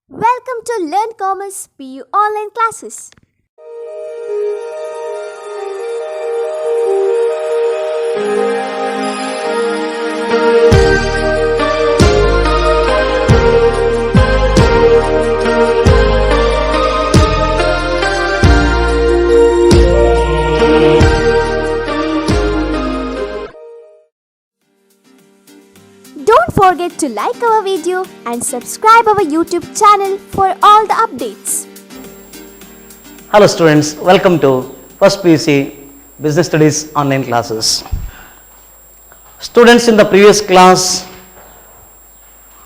Welcome to Learn Commerce PU online classes. Don't forget to like our video and subscribe our YouTube channel for all the updates. Hello students, welcome to First PUC Business Studies online classes. Students, in the previous class,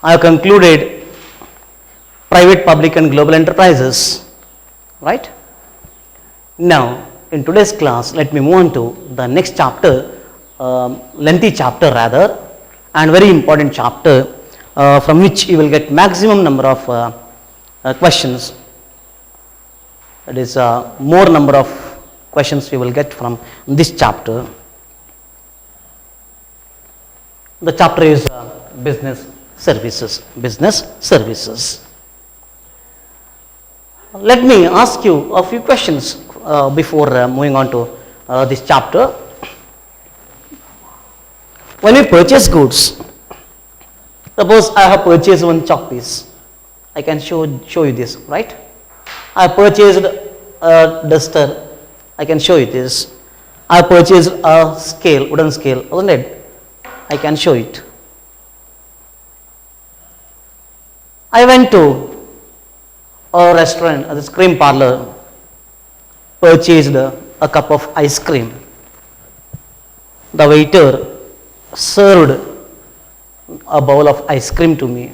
I have concluded private, public and global enterprises, right? Now, in today's class, let me move on to the next chapter, lengthy chapter rather, and very important chapter from which you will get maximum number of questions. That is more number of questions we will get from this chapter. The chapter is business services. Business services. Let me ask you a few questions before moving on to this chapter. When we purchase goods, suppose I have purchased one chalk piece. I can show you this, right? I purchased a duster. I can show you this. I purchased a scale, wooden scale, wasn't it? I can show it. I went to a restaurant, a ice cream parlor, purchased a cup of ice cream. The waiter served a bowl of ice cream to me,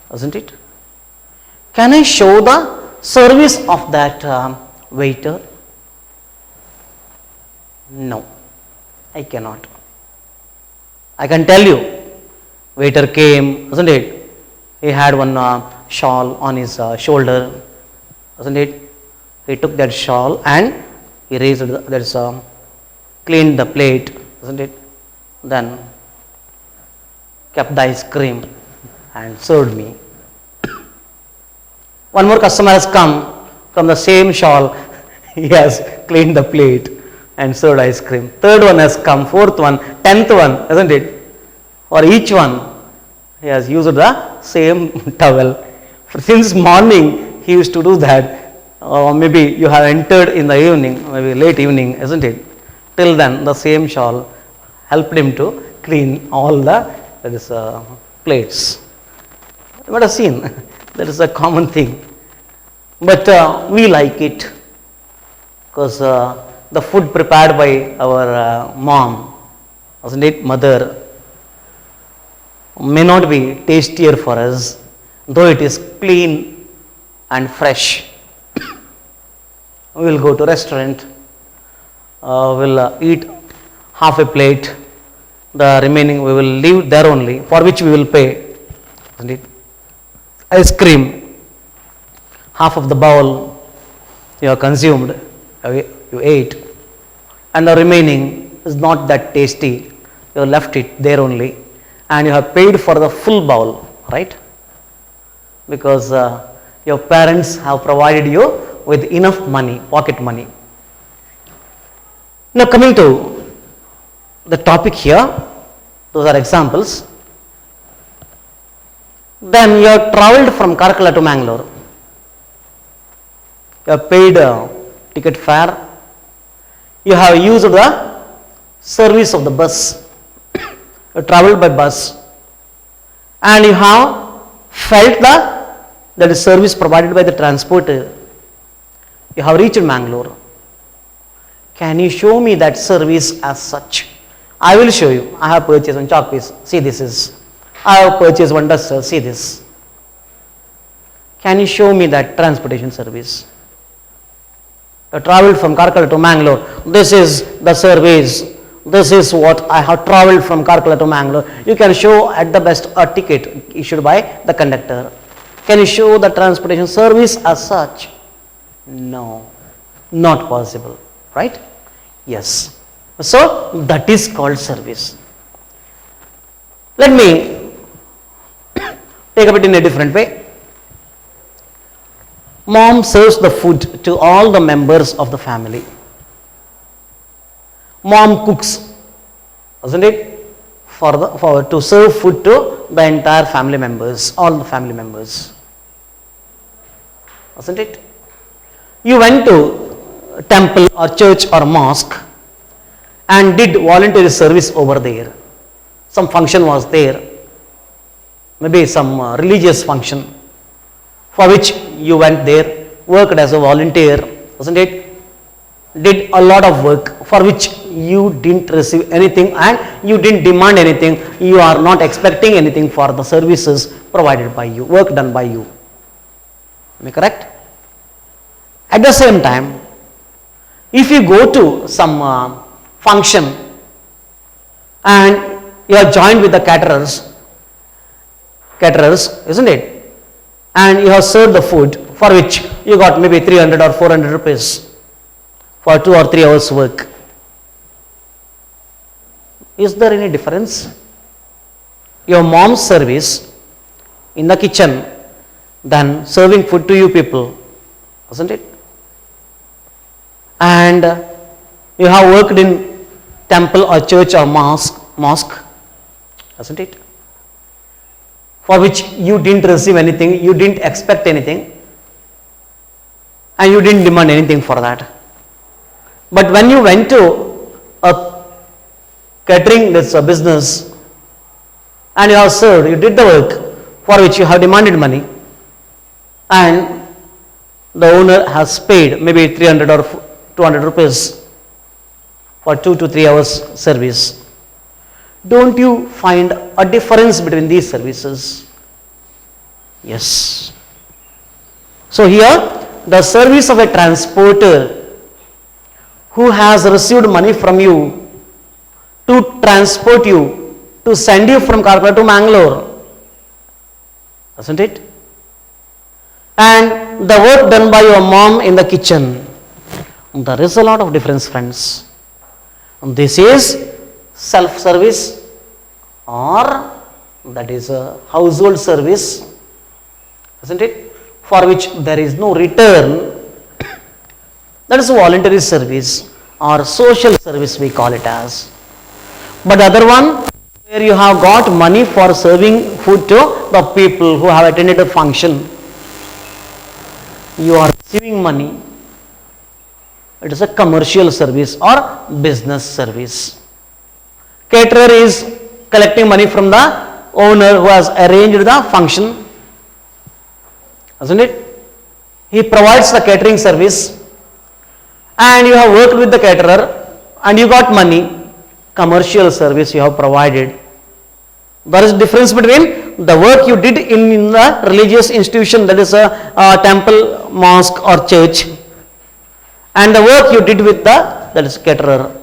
wasn't it? Can I show the service of that waiter? No, I cannot. I can tell you, waiter came, wasn't it? He had one shawl on his shoulder, wasn't it? He took that shawl and he raised that cleaned the plate, isn't it? Then kept the ice cream and served me. One more customer has come from the same shawl. He has cleaned the plate and served ice cream. Third one has come, fourth one, 10th one, isn't it? For each one, he has used the same towel. Since morning, he used to do that. Or maybe you have entered in the evening, maybe late evening, isn't it? Till then, the same shawl helped him to clean all the plates. You might have seen, that is a common thing. But we like it because the food prepared by our mom, wasn't it, mother, may not be tastier for us, though it is clean and fresh. We will go to restaurant. We'll eat half a plate, the remaining we will leave there only, for which we will pay. Isn't it? Ice cream, half of the bowl you have consumed, you ate, and the remaining is not that tasty, you have left it there only, and you have paid for the full bowl, right? Because your parents have provided you with enough money, pocket money. Now coming to the topic here, those are examples. Then you have travelled from Karkala to Mangalore. You have paid ticket fare. You have used the service of the bus. You travelled by bus. And you have felt that is service provided by the transporter. You have reached Mangalore. Can you show me that service as such? I will show you. I have purchased one chalk piece. See, this is. I have purchased one duster. See this. Can you show me that transportation service? I travelled from Karkala to Mangalore. This is the service. This is what I have travelled from Karkala to Mangalore. You can show at the best a ticket issued by the conductor. Can you show the transportation service as such? No, not possible, right? Yes. So that is called service. Let me Take up it in a different way. Mom serves the food to all the members of the family. Mom cooks, isn't it? To serve food to the entire family members, all the family members. Isn't it? You went to temple or church or mosque and did voluntary service over there. Some function was there, maybe some religious function for which you went there, worked as a volunteer, isn't it? Did a lot of work for which you didn't receive anything and you didn't demand anything. You are not expecting anything for the services provided by you, work done by you. Am I correct? At the same time, if you go to some function and you are joined with the caterers, isn't it? And you have served the food for which you got maybe 300 or 400 rupees for 2 or 3 hours work. Is there any difference? Your mom's service in the kitchen than serving food to you people, isn't it? And you have worked in temple or church or mosque, isn't it? For which you didn't receive anything, you didn't expect anything, and you didn't demand anything for that. But when you went to a catering this business and you have served, you did the work for which you have demanded money, and the owner has paid maybe 300 or 200 rupees for 2 to 3 hours service. Don't you find a difference between these services? Yes. So here, the service of a transporter who has received money from you to transport you, to send you from Karpala to Mangalore, isn't it? And the work done by your mom in the kitchen, there is a lot of difference, friends. This is self-service, or that is a household service, isn't it? For which there is no return. That is a voluntary service or social service, we call it as. But the other one, where you have got money for serving food to the people who have attended a function, you are receiving money. It is a commercial service or business service. Caterer is collecting money from the owner who has arranged the function, isn't it? He provides the catering service, and you have worked with the caterer and you got money. Commercial service you have provided. There is difference between the work you did in the religious institution, that is a temple, mosque or church, and the work you did with the, that is caterer.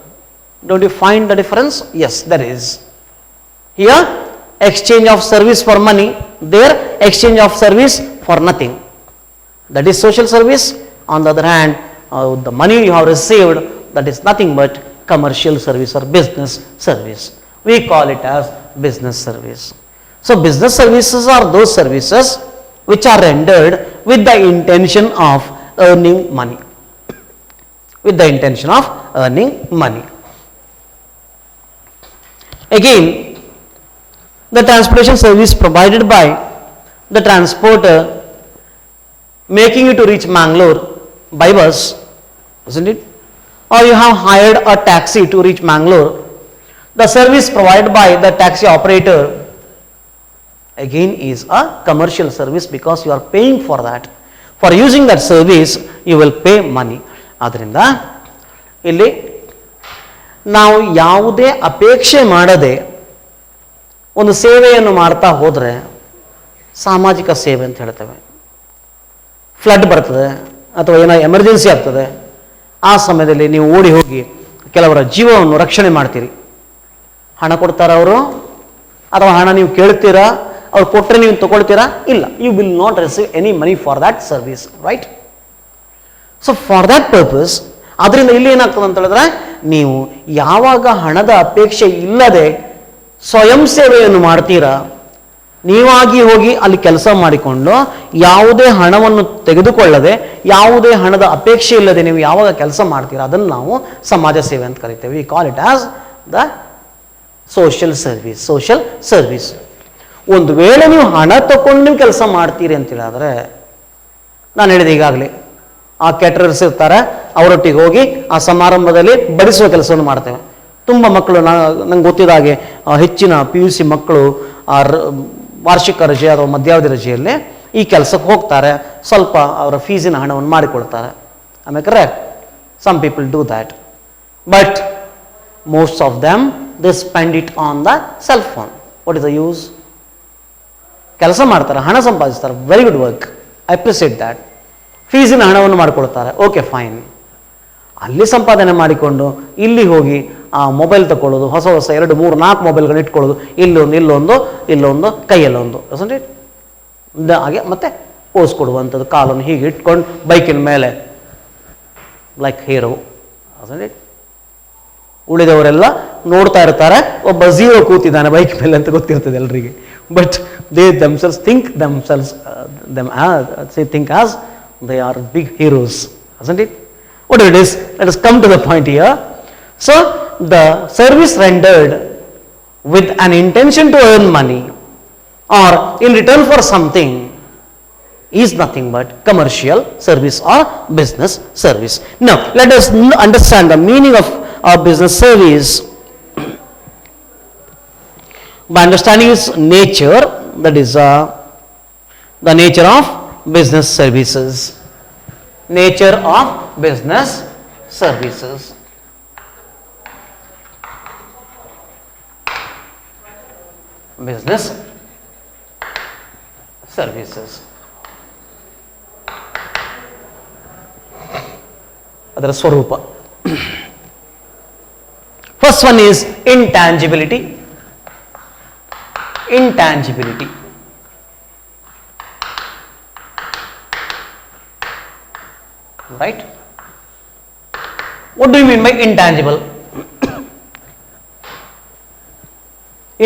Don't you find the difference? Yes, there is. Here, exchange of service for money, there exchange of service for nothing. That is social service. On the other hand, the money you have received, that is nothing but commercial service or business service. We call it as business service. So business services are those services which are rendered with the intention of earning money. With the intention of earning money. Again, the transportation service provided by the transporter, making you to reach Mangalore by bus, isn't it? Or you have hired a taxi to reach Mangalore. The service provided by the taxi operator again is a commercial service, because you are paying for that. For using that service, you will pay money. ಆದ್ದರಿಂದ ಇಲ್ಲಿ ನಾವು ಯಾವುದೇ ಅಪೇಕ್ಷೆ ಮಾಡದೆ ಒಂದು ಸೇವೆಯನ್ನು ಮಾಡ್ತಾ ಹೋದರೆ ಸಾಮಾಜಿಕ ಸೇವೆ ಅಂತ ಹೇಳ್ತೇವೆ. ಫ್ಲಡ್ ಬರ್ತದೆ ಅಥವಾ ಏನೋ ಎಮರ್ಜೆನ್ಸಿ ಆಗ್ತದೆ, ಆ ಸಮಯದಲ್ಲಿ ನೀವು ಓಡಿ ಹೋಗಿ ಕೆಲವರ ಜೀವವನ್ನು ರಕ್ಷಣೆ ಮಾಡ್ತೀರಿ. ಹಣ ಕೊಡ್ತಾರ ಅವರು, ಅಥವಾ ಹಣ ನೀವು ಕೇಳ್ತೀರಾ, ಅವ್ರು ಕೊಟ್ಟರೆ ನೀವು ತಗೊಳ್ತೀರಾ? ಇಲ್ಲ, you will not receive any money for that service, right? So for that purpose, ಅದರಿಂದ ಇಲ್ಲಿ ಏನಾಗ್ತದೆ ಅಂತ ಹೇಳಿದ್ರೆ, ನೀವು ಯಾವಾಗ ಹಣದ ಅಪೇಕ್ಷೆ ಇಲ್ಲದೆ ಸ್ವಯಂ ಸೇವೆಯನ್ನು ಮಾಡ್ತೀರಾ, ನೀವಾಗಿ ಹೋಗಿ ಅಲ್ಲಿ ಕೆಲಸ ಮಾಡಿಕೊಂಡು ಯಾವುದೇ ಹಣವನ್ನು ತೆಗೆದುಕೊಳ್ಳದೆ, ಯಾವುದೇ ಹಣದ ಅಪೇಕ್ಷೆ ಇಲ್ಲದೆ ನೀವು ಯಾವಾಗ ಕೆಲಸ ಮಾಡ್ತೀರಾ ಅದನ್ನು ನಾವು ಸಮಾಜ ಸೇವೆ ಅಂತ ಕರಿತೇವೆ. We call it as the social service. Social service. ಒಂದು ವೇಳೆ ನೀವು ಹಣ ತಗೊಂಡು ನೀವು ಕೆಲಸ ಮಾಡ್ತೀರಿ ಅಂತೇಳಿದ್ರೆ, ನಾನು ಹೇಳಿದೆ ಈಗಾಗಲೇ, ಆ ಕ್ಯಾಟರರ್ಸ್ ಇರ್ತಾರೆ, ಅವರೊಟ್ಟಿಗೆ ಹೋಗಿ ಆ ಸಮಾರಂಭದಲ್ಲಿ ಬಡಿಸುವ ಕೆಲಸವನ್ನು ಮಾಡ್ತೇವೆ. ತುಂಬ ಮಕ್ಕಳು, ನಂಗೆ ಗೊತ್ತಿದ್ದ ಹಾಗೆ ಹೆಚ್ಚಿನ PUC ಮಕ್ಕಳು ಆ ವಾರ್ಷಿಕ ರಜೆ ಅಥವಾ ಮಧ್ಯಾವಧಿ ರಜೆಯಲ್ಲಿ ಈ ಕೆಲಸಕ್ಕೆ ಹೋಗ್ತಾರೆ, ಸ್ವಲ್ಪ ಅವರ ಫೀಸಿನ ಹಣವನ್ನು ಮಾಡಿಕೊಡ್ತಾರೆ. ಆಮೇಲೆ correct, some people do that, but most of them they spend it on the cell phone. What is the use? ಕೆಲಸ ಮಾಡ್ತಾರೆ, ಹಣ ಸಂಪಾದಿಸ್ತಾರೆ, very good work, I appreciate that. ಫೀಸಿನ ಹಣವನ್ನು ಮಾಡಿಕೊಡ್ತಾರೆ, ಓಕೆ ಫೈನ್. ಅಲ್ಲಿ ಸಂಪಾದನೆ ಮಾಡಿಕೊಂಡು ಇಲ್ಲಿ ಹೋಗಿ ಆ ಮೊಬೈಲ್ ತಗೊಳ್ಳೋದು, ಹೊಸ ಹೊಸ 2, 3, 4 ಮೊಬೈಲ್ಗಳನ್ನ ಇಟ್ಕೊಳ್ಳೋದು, ಇಲ್ಲೊಂದು ಕೈಯಲ್ಲೊಂದು, ಹಾಗೆ ಮತ್ತೆ ಪೋಸ್ ಕೊಡುವಂಥದ್ದು, ಕಾಲನ್ನು ಹೀಗೆ ಇಟ್ಕೊಂಡು ಬೈಕಿನ ಮೇಲೆ ಲೈಕ್ ಹೀರೋ. ಉಳಿದವರೆಲ್ಲ ನೋಡ್ತಾ ಇರ್ತಾರೆ, ಒಬ್ಬ ಝೀರೋ ಕೂತಿದ್ದಾನೆ ಬೈಕ್ ಮೇಲೆ ಅಂತ ಗೊತ್ತಿರ್ತದೆ ಎಲ್ರಿಗೆ. But they themselves think as they are big heroes, isn't it? Whatever it is, let us come to the point here. So, the service rendered with an intention to earn money or in return for something is nothing but commercial service or business service. Now, let us understand the meaning of business service by understanding its nature, that is the nature of business services. Nature of business services. Business services. ಅದರ ಸ್ವರೂಪ. First one is intangibility. Intangibility. Right? What do you mean by intangible?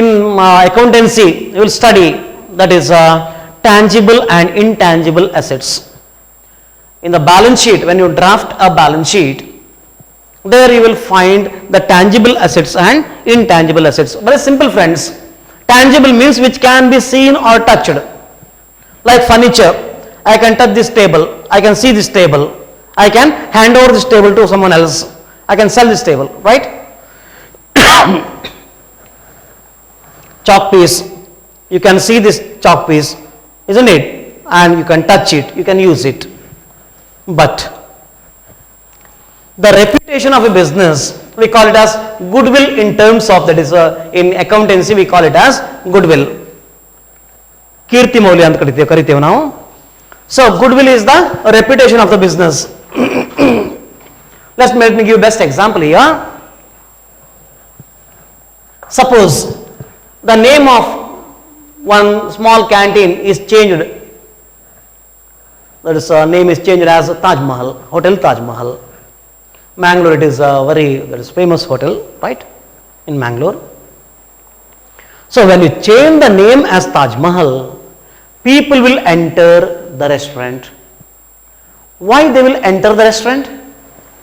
In accountancy, you will study that is tangible and intangible assets. In the balance sheet, when you draft a balance sheet, there you will find the tangible assets and intangible assets. Very simple, friends. Tangible means which can be seen or touched. Like furniture, I can touch this table, I can see this table, I can hand over this table to someone else, I can sell this table, right? Chalk piece, you can see this chalk piece, isn't it? And you can touch it, you can use it. But the reputation of a business, we call it as goodwill in terms of, that is in accountancy we call it as goodwill. Kirti Maulya anta kariteve now. So goodwill is the reputation of the business. Let me give best example here. Suppose the name of one small canteen is changed. That is name is changed as Taj Mahal, Hotel Taj Mahal. Mangalore, it is a that is famous hotel, right? In Mangalore. So when you change the name as Taj Mahal, people will enter the restaurant. Why they will enter the restaurant?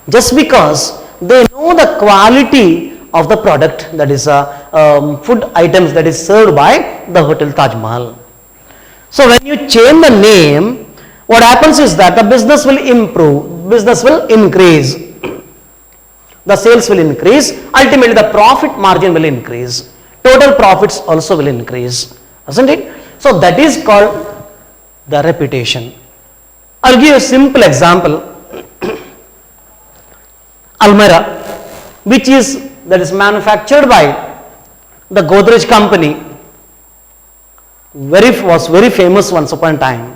Just because they know the quality of the product, that is food items that is served by the Hotel Taj Mahal. So when you change the name, what happens is that the business will improve, business will increase, the sales will increase, ultimately the profit margin will increase, total profits also will increase, isn't it? So that is called the reputation. I'll give you a simple example. Almirah, which is, that is manufactured by the Godrej company, was very famous once upon a time.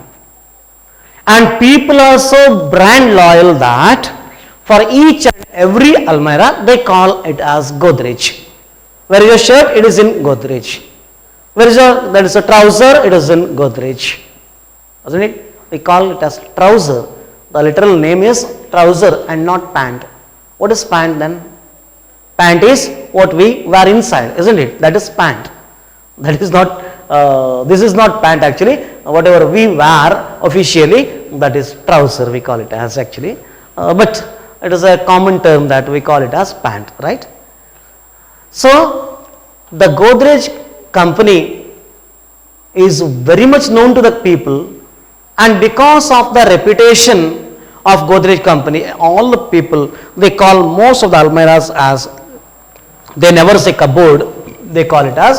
And people are so brand loyal that for each and every Almirah they call it as Godrej. Where is your shirt? It is in Godrej. Where is your, that is a trouser? It is in Godrej. Isn't it? We call it as trouser. The literal name is trouser and not pant. What is pant then? Pant is what we wear inside, isn't it? That is pant. That is not this is not pant actually. Whatever we wear officially, that is trouser, we call it as actually. But it is a common term that we call it as pant, right? So the Godrej company is very much known to the people, and because of the reputation of Godrej company, all the people, they call most of the almirahs as, they never say cupboard, they call it as,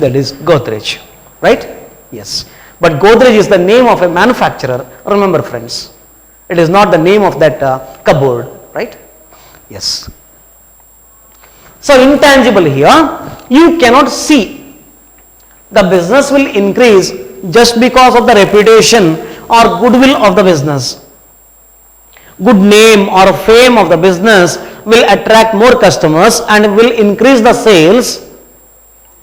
that is Godrej, right? Yes. But Godrej is the name of a manufacturer, remember friends. It is not the name of that cupboard, right? Yes. So intangible here, you cannot see. The business will increase just because of the reputation or goodwill of the business. Good name or fame of the business will attract more customers and will increase the sales,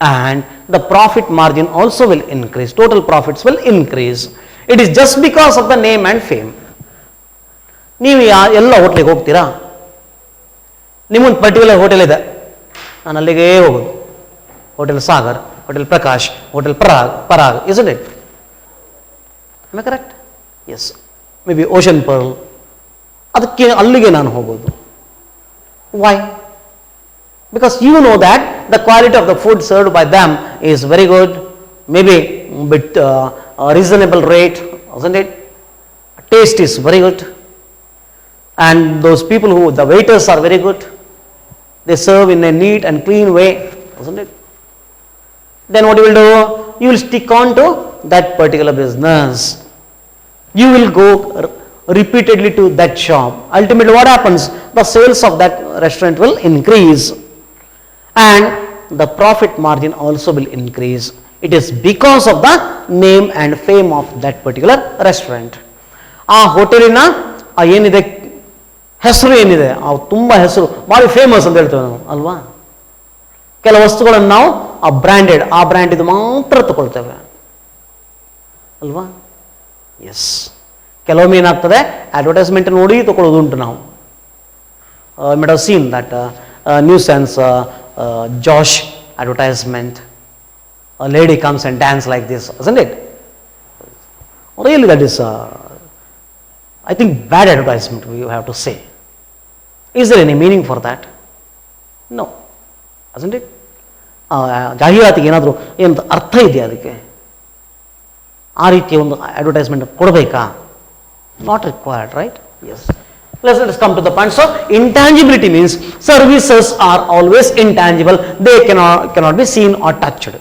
and the profit margin also will increase. Total profits will increase. It is just because of the name and fame. ನೀವು ಎಲ್ಲ ಹೋಟ್ಲಿಗೆ ಹೋಗ್ತೀರಾ? ನಿಮ್ಮೊಂದು particular hotel ಇದೆ, ನಾನು ಅಲ್ಲಿಗೆ ಹೋಗೋದು. Hotel Sagar, hotel Prakash, hotel Parag, isn't it? Am I correct? Yes. Maybe Ocean Pearl. ಅದಕ್ಕೆ ಅಲ್ಲಿಗೆ ನಾನು ಹೋಗೋದು. Why? Because you know that the quality of the food served by them is very good, maybe bit reasonable rate, isn't it? Taste is very good, and those people who, the waiters are very good, they serve in a neat and clean way, isn't it? Then what you will do? You will stick on to that particular business. You will go repeatedly to that shop. Ultimately what happens? The sales of that restaurant will increase, and the profit margin also will increase. It is because of the name and fame of that particular restaurant. ಆ ಹೋಟೆಲಿನ ಏನಿದೆ ಹೆಸರು ಏನಿದೆ, ತುಂಬ ಹೆಸರು, ಭಾರಿ famous ಅಂತ ಹೇಳ್ತೇವೆ ನಾವು ಅಲ್ವಾ? ಕೆಲವು ವಸ್ತುಗಳನ್ನು ನಾವು ಆ ಬ್ರ್ಯಾಂಡೆಡ್, ಆ ಬ್ರ್ಯಾಂಡ್ ಇದು ಮಾತ್ರ ತಗೊಳ್ತೇವೆ ಅಲ್ವಾ? ಎಸ್. ಕೆಲವೊಮ್ಮೆ ಏನಾಗ್ತದೆ, ಅಡ್ವರ್ಟೈಸ್ಮೆಂಟ್ ನೋಡಿ ತಗೊಳ್ಳೋದು ಉಂಟು ನಾವು. might have seen that nuisance Josh advertisement. A lady comes and dance like this, isn't it? Really, that is I think bad advertisement, we have to say. Is there any meaning for that? No, isn't it? ಜಾಹೀರಾತಿಗೆ ಏನಾದರೂ ಏನು ಅರ್ಥ ಇದೆಯಾ ಅದಕ್ಕೆ? ಆ ರೀತಿಯ ಒಂದು advertisement ಕೊಡಬೇಕಾ? Not required, right? Yes. Let's come to the point. So intangibility means services are always intangible. They cannot be seen or touched.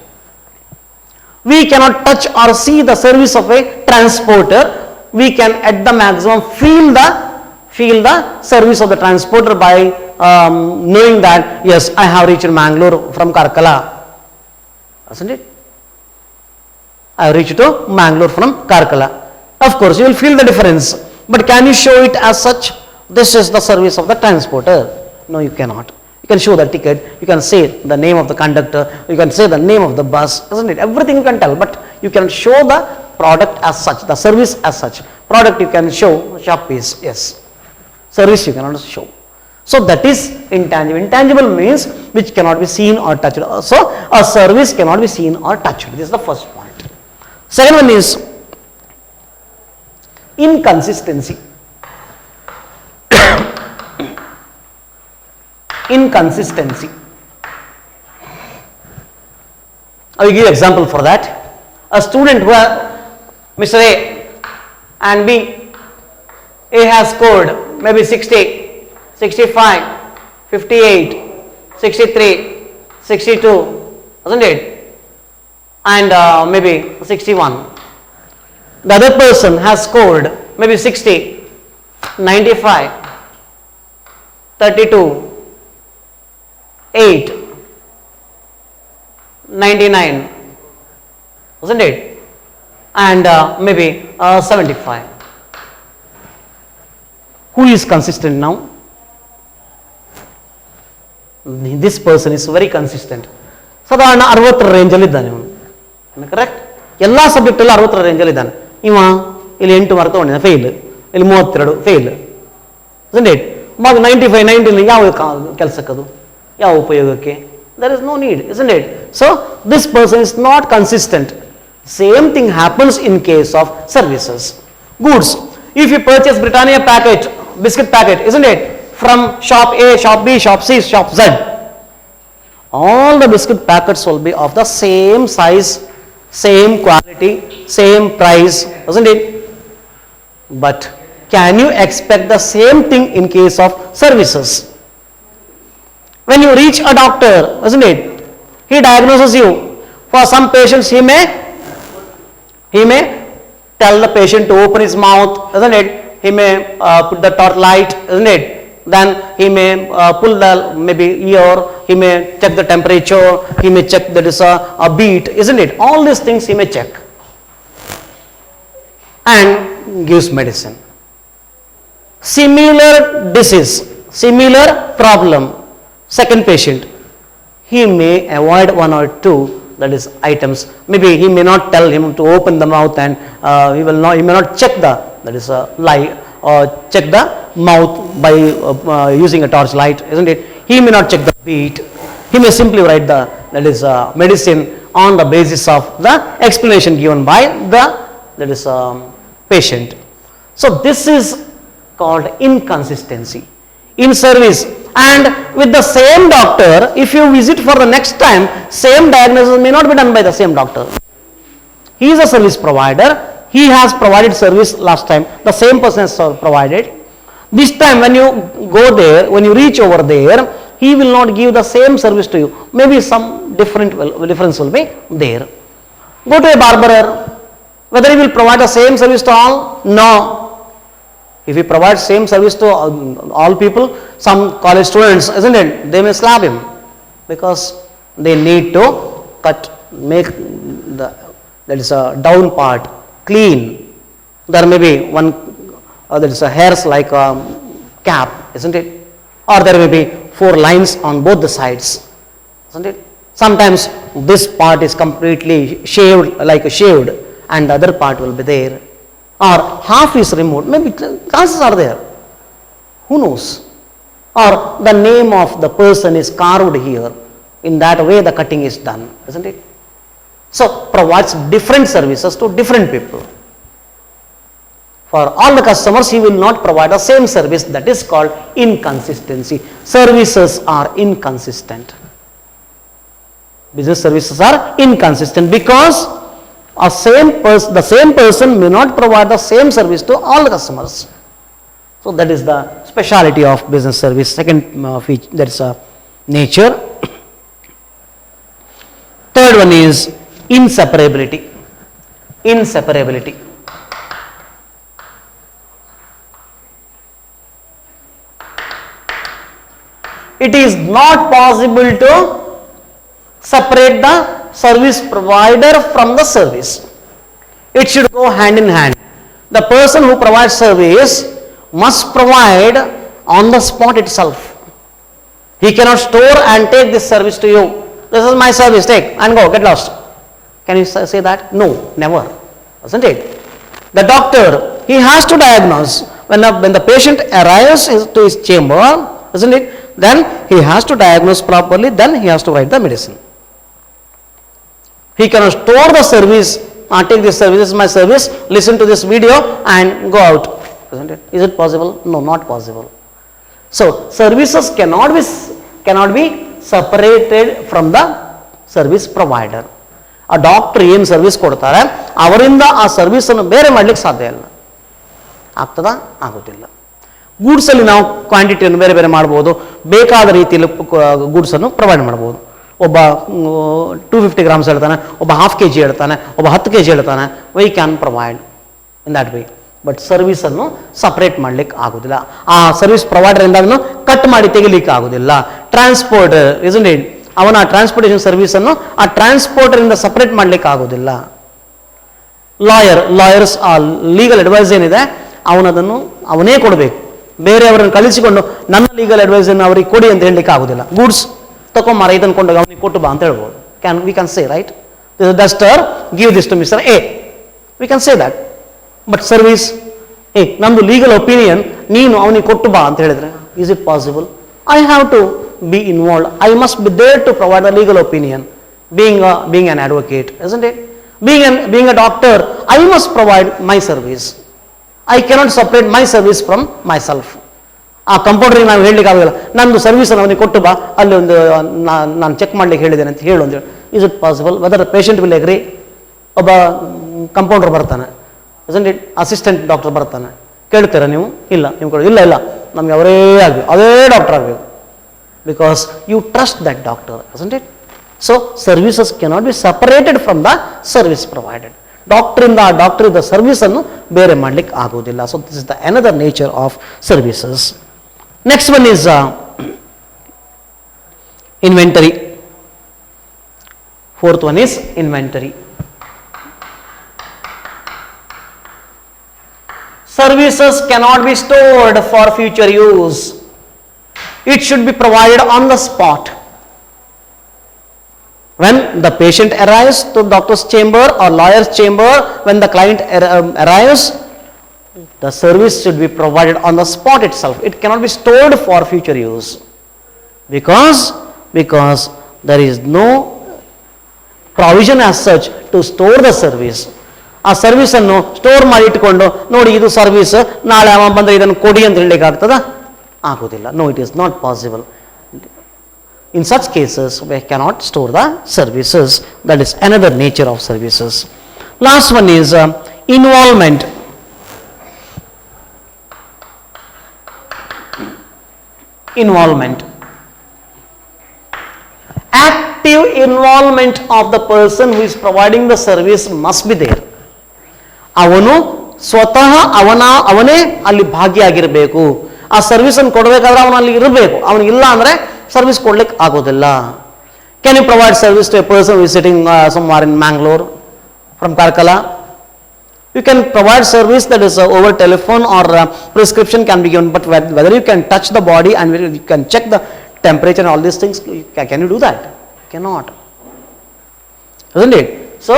We cannot touch or see the service of a transporter. We can at the maximum feel the service of the transporter by knowing that yes, I have reached Mangalore from Karkala, isn't it? I have reached to Mangalore from Karkala. Of course, you will feel the difference, but can you show it as such? This is the service of the transporter. No, you cannot. You can show the ticket, you can say the name of the conductor, you can say the name of the bus, isn't it? Everything you can tell, but you can show the product as such, the service as such. Product you can show, shop piece, yes. Service you cannot show. So that is intangible. Intangible means which cannot be seen or touched. So a service cannot be seen or touched. This is the first point. Second one is inconsistency. Inconsistency. I will give example for that. A student who Mr. A and B, A has scored maybe 60, 65, 58, 63, 62, isn't it? And maybe 61. The other person has scored maybe 60, 95, 32, 8, 99, isn't it? And maybe 75. Who is consistent now? This person is very consistent. ಸಾಧಾರಣ 60 ರೇಂಜಲ್ಲಿ ಇದ್ದಾನೆ ಅವನು, correct? ಎಲ್ಲ ಸಬ್ಜೆಕ್ಟಲ್ಲಿ 60 ರೇಂಜಲ್ಲಿ ಇದ್ದಾನೆ. ಇವ ಇಲ್ಲಿ 8 mark ತಗೊಂಡಿದ್ದಾನೆ, fail. ಇಲ್ಲಿ 32 ಫೇಲ್, isn't it? 95, 90 ಯಾವ ಕೆಲಸಕ್ಕದು, ಯಾವ ಉಪಯೋಗಕ್ಕೆ? There is no need, isn't it? So this person is not consistent. Same thing happens in case of services. Goods. If you purchase Britannia packet, biscuit packet, isn't it? From shop A, shop B, shop C, shop Z. All the biscuit packets will be of the same size, same quality, same price, isn't it? But can you expect the same thing in case of services? When you reach a doctor, isn't it? He diagnoses you. For some patients, he may tell the patient to open his mouth, isn't it? He may put the torch light, isn't it? Then he may pull the maybe ear, he may check the temperature, he may check that is a beat, isn't it? All these things he may check and gives medicine. Similar disease, similar problem, second patient, he may avoid one or two, that is items. Maybe he may not tell him to open the mouth, and he may not check that is a light, or check the mouth by using a torch light, isn't it? He may not check the beat. He may simply write that is medicine on the basis of the explanation given by the patient. So this is called inconsistency in service. And with the same doctor, if you visit for the next time, same diagnosis may not be done by the same doctor. He is a service provider. He has provided service last time. The same person has provided. This time when you go there, when you reach over there, he will not give the same service to you. Maybe some difference will be there. Go to a barberer. Whether he will provide the same service to all? No. If he provides same service to all people, some college students, isn't it? They may slap him because they need to make that is a down part clean. There may be one, there is a hairs like a cap, isn't it? Or there may be 4 lines on both the sides, isn't it? Sometimes this part is completely shaved, and the other part will be there. Or half is removed, maybe chances are there, who knows? Or the name of the person is carved here, in that way the cutting is done, isn't it? So provides different services to different people. For all the customers, he will not provide the same service. That is called inconsistency. Services are inconsistent. Business services are inconsistent because the same person may not provide the same service to all the customers. So that is the speciality of business service. Second feature, that is nature. Third one is inseparability. Inseparability. It is not possible to separate the service provider from the service. It should go hand in hand. The person who provides service must provide on the spot itself. He cannot store and take this service to you. This is my service, take and go, get lost. Can you say that? No, never. Isn't it? The doctor, he has to diagnose. When the patient arrives to his chamber, isn't it? Then he has to diagnose properly, then he has to write the medicine. He cannot store the service, take this service, this is my service, listen to this video and go out. Isn't it? Is it possible? No, not possible. So services cannot be separated from the service provider. A doctor ಏನು service ಕೊಡ್ತಾರೆ ಅವರಿಂದ ಆ ಸರ್ವಿಸನ್ನು ಬೇರೆ ಮಾಡಲಿಕ್ಕೆ ಸಾಧ್ಯ ಇಲ್ಲ. ಆಗ್ತದಾ? ಆಗೋದಿಲ್ಲ. ಗೂಡ್ಸಲ್ಲಿ ನಾವು ಕ್ವಾಂಟಿಟಿಯನ್ನು ಬೇರೆ ಬೇರೆ ಮಾಡ್ಬೋದು, ಬೇಕಾದ ರೀತಿಯಲ್ಲಿ ಗೂಡ್ಸನ್ನು ಪ್ರೊವೈಡ್ ಮಾಡ್ಬೋದು. ಒಬ್ಬ 250 ಗ್ರಾಮ್ಸ್ ಹೇಳ್ತಾನೆ, ಒಬ್ಬ ಹಾಫ್ kg ಹೇಳ್ತಾನೆ, ಒಬ್ಬ 10 kg ಹೇಳ್ತಾನೆ. We can provide in that way. But ಸರ್ವಿಸನ್ನು ಸಪ್ರೇಟ್ ಮಾಡಲಿಕ್ಕೆ ಆಗೋದಿಲ್ಲ. ಆ ಸರ್ವಿಸ್ ಪ್ರೊವೈಡರಿಂದ ಅದನ್ನು ಕಟ್ ಮಾಡಿ ತೆಗಿಲಿಕ್ಕೆ ಆಗೋದಿಲ್ಲ. ಟ್ರಾನ್ಸ್ಪೋರ್ಟರ್ ಇಸ್ಂಟ್ ಇಟ್, ಅವನ ಟ್ರಾನ್ಸ್ಪೋರ್ಟೇಷನ್ ಸರ್ವಿಸನ್ನು ಆ ಟ್ರಾನ್ಸ್ಪೋರ್ಟರಿಂದ ಸಪ್ರೇಟ್ ಮಾಡಲಿಕ್ಕೆ ಆಗೋದಿಲ್ಲ. ಲಾಯರ್ಸ್ ಆ ಲೀಗಲ್ ಅಡ್ವೈಸ್ ಏನಿದೆ ಅವನದನ್ನು ಅವನೇ ಕೊಡಬೇಕು. ಬೇರೆಯವರನ್ನು ಕಳಿಸಿಕೊಂಡು ನನ್ನ ಲೀಗಲ್ ಅಡ್ವೈಸನ್ನು ಅವರಿಗೆ ಕೊಡಿ ಅಂತ ಹೇಳಲಿಕ್ಕೆ ಆಗೋದಿಲ್ಲ. ಗೂಡ್ಸ್ ತಗೊಂಬಾರ ಇದನ್ನು ಕೊಂಡು ಅವನಿಗೆ ಕೊಟ್ಟು ಬಾ ಅಂತ ಹೇಳ್ಬೋದು. We can say right, this duster give this to mister A, we can say that. But service, ನಮ್ಮದು ಲೀಗಲ್ ಒಪಿನಿಯನ್ ನೀನು ಅವನಿಗೆ ಕೊಟ್ಟು ಬಾ ಅಂತ ಹೇಳಿದ್ರೆ, is it possible? I have to be involved. I must be there to provide a legal opinion, being an advocate, isn't it? Being a doctor, I must provide my service. I cannot separate my service from myself. ಆ ಕಂಪೌಂಡ್ರಿಗೆ ನಾವು ಹೇಳಲಿಕ್ಕೆ ಆಗೋಲ್ಲ, ನಂದು ಸರ್ವಿಸನ್ನು ಅವನಿಗೆ ಕೊಟ್ಟು ಬಾ, ಅಲ್ಲಿ ಒಂದು ನಾನು ಚೆಕ್ ಮಾಡಲಿಕ್ಕೆ ಹೇಳಿದ್ದೇನೆ ಅಂತ ಹೇಳು ಅಂತೇಳಿ. Is it possible? Whether the patient will agree? ಒಬ್ಬ ಕಂಪೌಂಡರ್ ಬರ್ತಾನೆ, ಇಸ್ಂಟ್ ಇಟ್? ಅಸಿಸ್ಟೆಂಟ್ ಡಾಕ್ಟರ್ ಬರ್ತಾನೆ, ಕೇಳ್ತೀರಾ ನೀವು? ಇಲ್ಲ. ನೀವು ಕೊಡಿ, ಇಲ್ಲ ನಮಗೆ ಅವರೇ ಆಗಬೇಕು, ಅದೇ ಡಾಕ್ಟರ್ ಆಗಬೇಕು, because you trust that doctor, isn't it? So services cannot be separated from the service provided. ಡಾಕ್ಟರಿಂದ ಆ ಡಾಕ್ಟರ್ ಸರ್ವಿಸನ್ನು ಬೇರೆ ಮಾಡಲಿಕ್ಕೆ ಆಗೋದಿಲ್ಲ. So this is the another nature of services. Next one is inventory. Fourth one is inventory. Services cannot be stored for future use. It should be provided on the spot. When the patient arrives to doctor's chamber or lawyer's chamber, when the client arrives, the service should be provided on the spot itself. It cannot be stored for future use, because there is no provision as such to store the service. ಆ ಸರ್ವಿಸನ್ನು store ಮಾಡಿ ಇಟ್ಟುಕೊಂಡು ನೋಡಿ ಇದು service, ನಾಳೆ ಅವ ಬಂದರೆ ಇದನ್ನು ಕೊಡಿ ಅಂತ ಹೇಳಲಿಕ್ಕೆ ಆಗ್ತದ? ಆಗೋದಿಲ್ಲ. No, it is not possible. In such cases, we cannot store the services. That is another nature of services. Last one is involvement. Involvement. Active involvement of the person who is providing the service must be there. ಅವನು ಸ್ವತಃ ಅವನೇ ಅಲ್ಲಿ ಭಾಗಿಯಾಗಿರಬೇಕು. ಆ service ಅನ್ನು ಕೊಡಬೇಕಾದ್ರೆ ಅವನು ಅಲ್ಲಿ ಇರಬೇಕು. ಅವನಿಲ್ಲ ಅಂದರೆ ಸರ್ವಿಸ್ ಕೊಡ್ಲಿಕ್ಕೆ ಆಗೋದಿಲ್ಲ. Can you provide service to a person who is sitting somewhere in Mangalore from Karkala? You can provide service that is over telephone, or prescription can be given, but whether you can touch the body and you can check the temperature and all these things, can you do that? Cannot, isn't it? So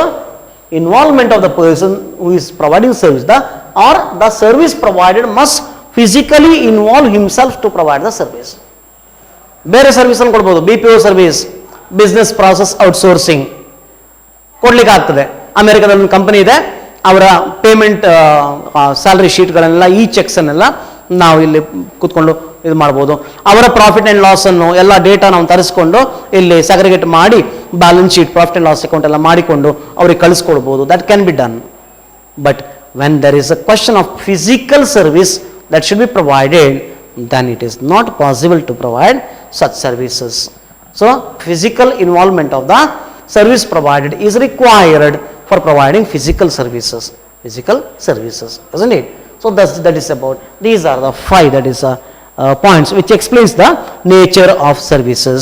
involvement of the person who is providing service, the service provided must physically involve himself to provide the service. ಬೇರೆ service ಅನ್ನು ಕೊಡ್ಬೋದು. BPO service, business process outsourcing ಕೊಡ್ಲಿಕ್ಕೆ ಆಗ್ತದೆ. ಅಮೆರಿಕದಲ್ಲಿ ಒಂದು company ಇದೆ, ಅವರ payment salary ಶೀಟ್ಗಳನ್ನೆಲ್ಲ, ಈ ಚೆಕ್ಸನ್ನೆಲ್ಲ ನಾವು ಇಲ್ಲಿ ಕೂತ್ಕೊಂಡು ಇದು ಮಾಡ್ಬೋದು. ಅವರ ಪ್ರಾಫಿಟ್ ಆ್ಯಂಡ್ ಲಾಸನ್ನು ಎಲ್ಲ ಡೇಟಾ ನಾವು ತರಿಸ್ಕೊಂಡು ಇಲ್ಲಿ ಸೆಗ್ರಿಗೇಟ್ ಮಾಡಿ balance sheet, profit and loss account ಎಲ್ಲ ಮಾಡಿಕೊಂಡು ಅವ್ರಿಗೆ ಕಳಿಸ್ಕೊಡ್ಬೋದು. That can be done. But when there is a question of physical service that should be provided, then it is not possible to provide such services. So physical involvement of the service provided is required for providing physical services, isn't it? So that is about, these are the 5 points which explains the nature of services.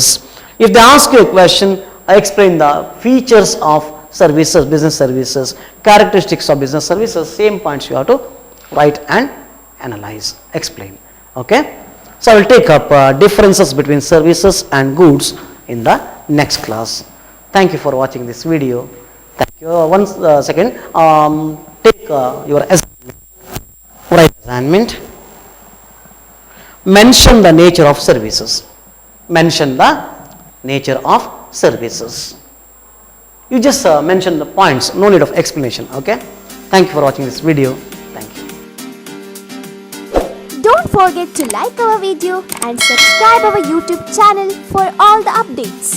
If they ask you a question, explain the features of services, business services, characteristics of business services, same points you have to write and analyze, explain. Okay, so I will take up differences between services and goods in the next class. Thank you for watching this video. Thank you. One second, take your assignment. Write assignment. Mention the nature of services. Mention the nature of services. You just mention the points, no need of explanation. Okay, thank you for watching this video. Don't forget to like our video and subscribe our YouTube channel for all the updates.